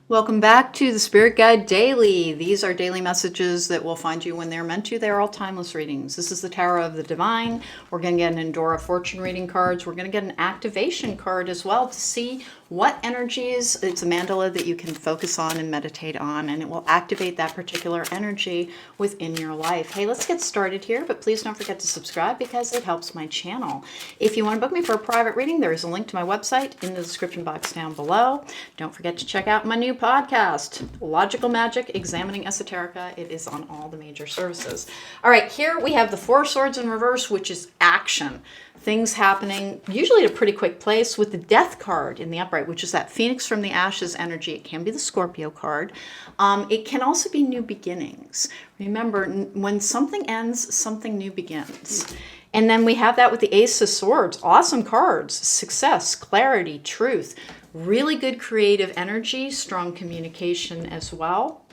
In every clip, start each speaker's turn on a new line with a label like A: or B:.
A: Welcome back to the Spirit Guide Daily. These are daily messages that will find you when they're meant to. They are all timeless readings. This is the Tower of the Divine. We're going to get an Endora fortune reading cards. We're going to get an activation card as well to see what energies. It's a mandala that you can focus on and meditate on, and it will activate that particular energy within your life. Hey, let's get started here, but please don't forget to subscribe because it helps my channel. If you want to book me for a private reading, there is a link to my website in the description box down below. Don't forget to check out my new podcast, Logical Magic, Examining Esoterica. It is on all the major services. All right, here we have the Four of Swords in reverse, which is action. Things happening, usually at a pretty quick pace, with the Death card in the upright, which is that Phoenix from the Ashes energy. It can be the Scorpio card. It can also be new beginnings. Remember, when something ends, something new begins. And then we have that with the Ace of Swords. Awesome cards. Success, clarity, truth. Really good creative energy, strong communication as well.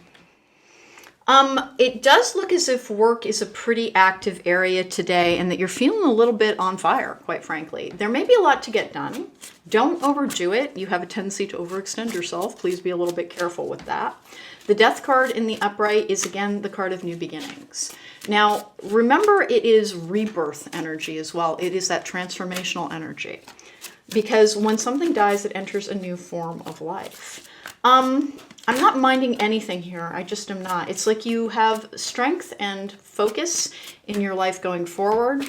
A: It does look as if work is a pretty active area today and that you're feeling a little bit on fire, quite frankly. There may be a lot to get done. Don't overdo it. You have a tendency to overextend yourself. Please be a little bit careful with that. The Death card in the upright is, again, the card of new beginnings. Now, remember, it is rebirth energy as well. It is that transformational energy. Because when something dies, it enters a new form of life. I'm not minding anything here. I just am not. It's like you have strength and focus in your life going forward.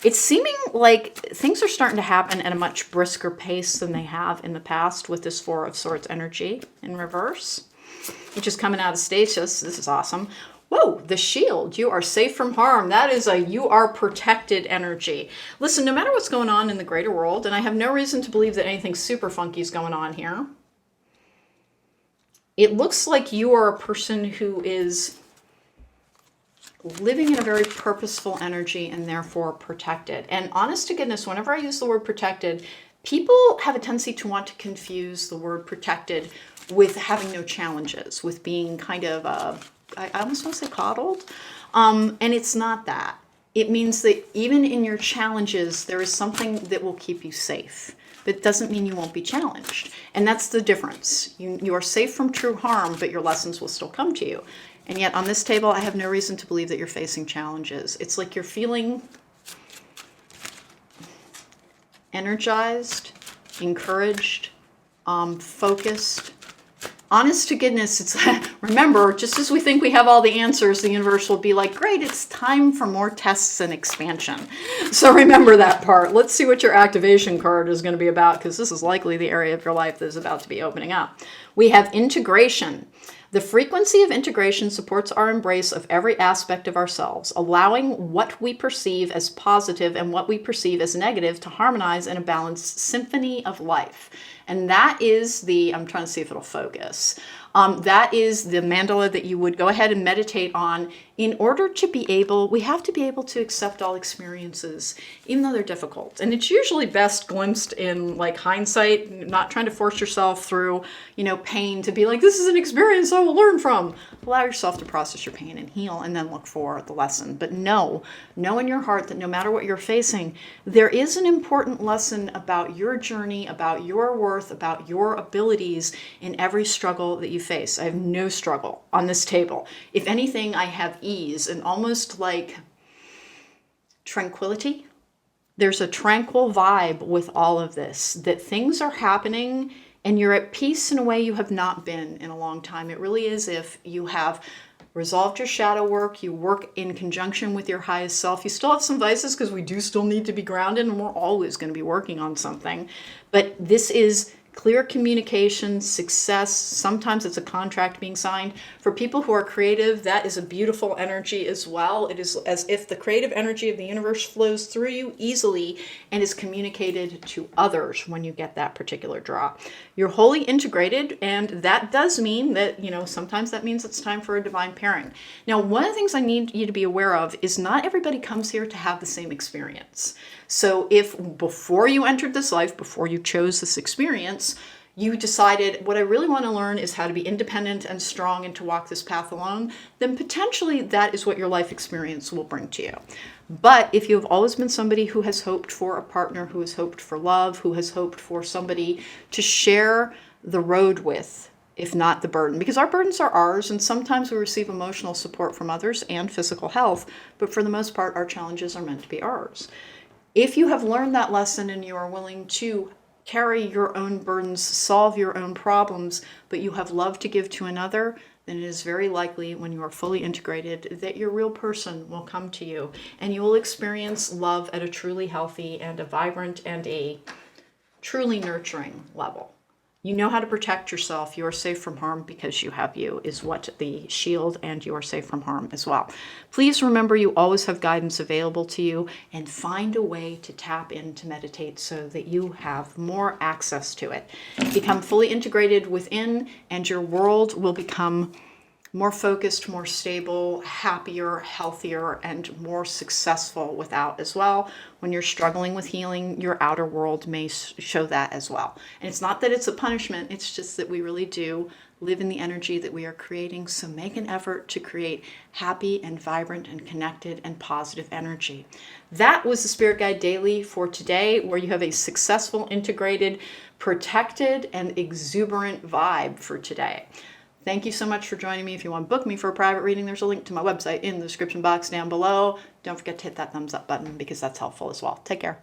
A: It's seeming like things are starting to happen at a much brisker pace than they have in the past with this Four of Swords energy in reverse, which is coming out of stasis. This is awesome. Whoa, the shield. You are safe from harm. That is a you are protected energy. Listen, no matter what's going on in the greater world, and I have no reason to believe that anything super funky is going on here, it looks like you are a person who is living in a very purposeful energy and therefore protected. And honest to goodness, whenever I use the word protected, people have a tendency to want to confuse the word protected with having no challenges, with being kind of, I almost want to say coddled. And it's not that. It means that even in your challenges, there is something that will keep you safe. But it doesn't mean you won't be challenged. And that's the difference. You are safe from true harm, but your lessons will still come to you. And yet on this table, I have no reason to believe that you're facing challenges. It's like you're feeling energized, encouraged, focused. Honest to goodness, it's remember, just as we think we have all the answers, the universe will be like, great, it's time for more tests and expansion. So remember that part. Let's see what your activation card is going to be about, because this is likely the area of your life that is about to be opening up. We have integration. The frequency of integration supports our embrace of every aspect of ourselves, allowing what we perceive as positive and what we perceive as negative to harmonize in a balanced symphony of life. And that is the, I'm trying to see if it'll focus. That is the mandala that you would go ahead and meditate on. In order to be able, we have to be able to accept all experiences, even though they're difficult. And it's usually best glimpsed in like hindsight, not trying to force yourself through, pain to be like, this is an experience I will learn from. Allow yourself to process your pain and heal and then look for the lesson. But know in your heart that no matter what you're facing, there is an important lesson about your journey, about your worth, about your abilities in every struggle that you face. I have no struggle on this table. If anything, I have ease and almost like tranquility. There's a tranquil vibe with all of this, that things are happening and you're at peace in a way you have not been in a long time. It really is if you have resolved your shadow work, you work in conjunction with your highest self. You still have some vices because we do still need to be grounded and we're always going to be working on something. But this is clear communication, success. Sometimes it's a contract being signed. For people who are creative, that is a beautiful energy as well. It is as if the creative energy of the universe flows through you easily and is communicated to others when you get that particular draw. You're wholly integrated, and that does mean that, sometimes that means it's time for a divine pairing. Now, one of the things I need you to be aware of is not everybody comes here to have the same experience. So if before you entered this life, before you chose this experience, you decided what I really want to learn is how to be independent and strong and to walk this path alone, then potentially that is what your life experience will bring to you. But if you have always been somebody who has hoped for a partner, who has hoped for love, who has hoped for somebody to share the road with, if not the burden, because our burdens are ours, and sometimes we receive emotional support from others and physical health, but for the most part, our challenges are meant to be ours. If you have learned that lesson and you are willing to carry your own burdens, solve your own problems, but you have love to give to another, then it is very likely when you are fully integrated that your real person will come to you and you will experience love at a truly healthy and a vibrant and a truly nurturing level. You know how to protect yourself. You are safe from harm because you have you, is what the shield, and you are safe from harm as well. Please remember you always have guidance available to you, and find a way to tap into meditate so that you have more access to it. Become fully integrated within, and your world will become more focused, more stable, happier, healthier, and more successful without as well. When you're struggling with healing, your outer world may show that as well. And it's not that it's a punishment, it's just that we really do live in the energy that we are creating. So make an effort to create happy and vibrant and connected and positive energy. That was the Spirit Guide Daily for today, where you have a successful, integrated, protected, and exuberant vibe for today. Thank you so much for joining me. If you want to book me for a private reading, there's a link to my website in the description box down below. Don't forget to hit that thumbs up button because that's helpful as well. Take care.